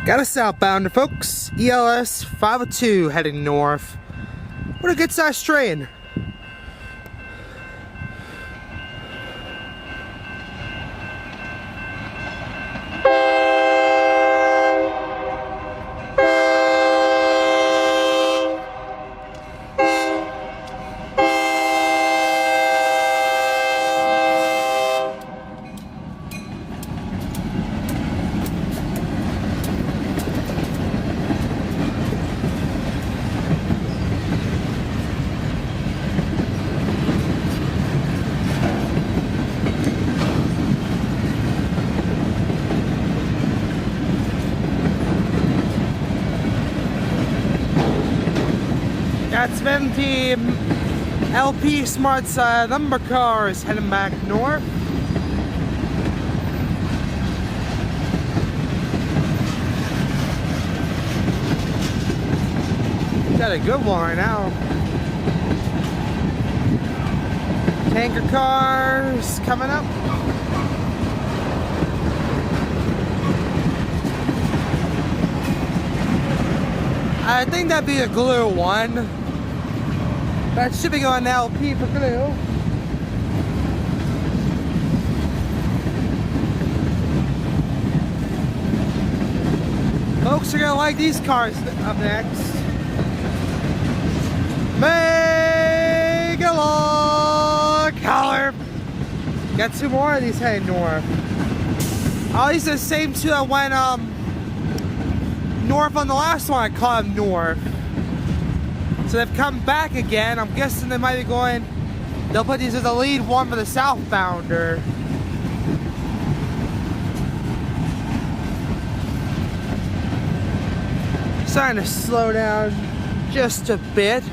Got a southbounder, folks. ELS 502 heading north. What a good sized train. That's 50 LP Smart's number cars heading back north. Got a good one right now. Tanker cars coming up. I think that'd be a glue one. That should be going to LP for glue. Folks are gonna like these cars up next. Mega color. Got two more of these heading north. Oh, these are the same two that went north on the last one. I called them north. So they've come back again. I'm guessing they might be going, they'll put these as the lead one for the southbounder. Starting to slow down just a bit.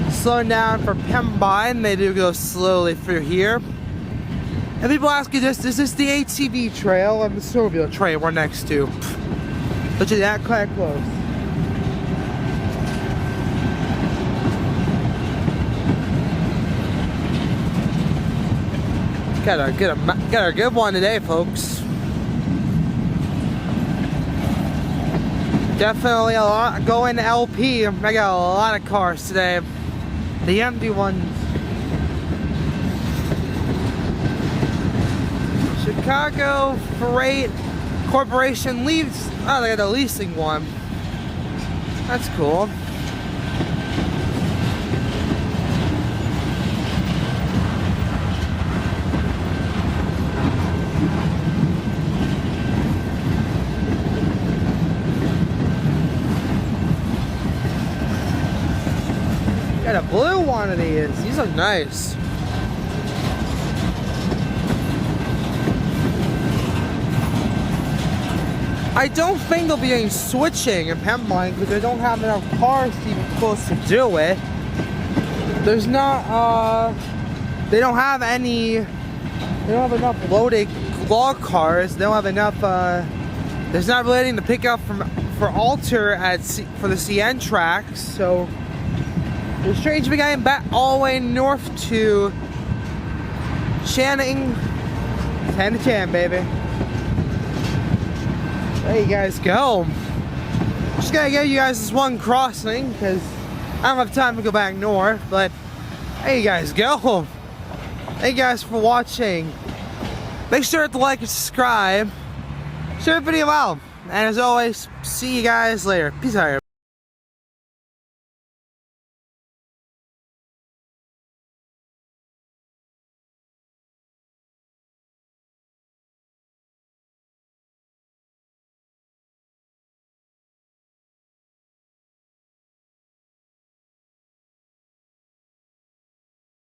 Slowing down for Pembine. They do go slowly through here. And people ask you this, is this the ATV trail and the snowmobile trail we're next to? Literally that quite close. Got a good one today, folks. Definitely a lot going to LP. I got a lot of cars today. The empty ones. Chicago Freight Corporation leaves. Oh, they got the leasing one. That's cool. Got a blue one of these. These are nice. I don't think they'll be any switching in Pembine because they don't have enough cars to even close to do it. There's not, they don't have enough loaded log cars. They don't have enough, there's not really anything to pick up for Alter for the CN tracks, so the train's been getting back all the way north to Channing. 10 to 10, baby. There you guys go. Just gotta give you guys this one crossing because I don't have time to go back north, but there you guys go. Thank you guys for watching. Make sure to like and subscribe. Share the video out. And as always, see you guys later. Peace out.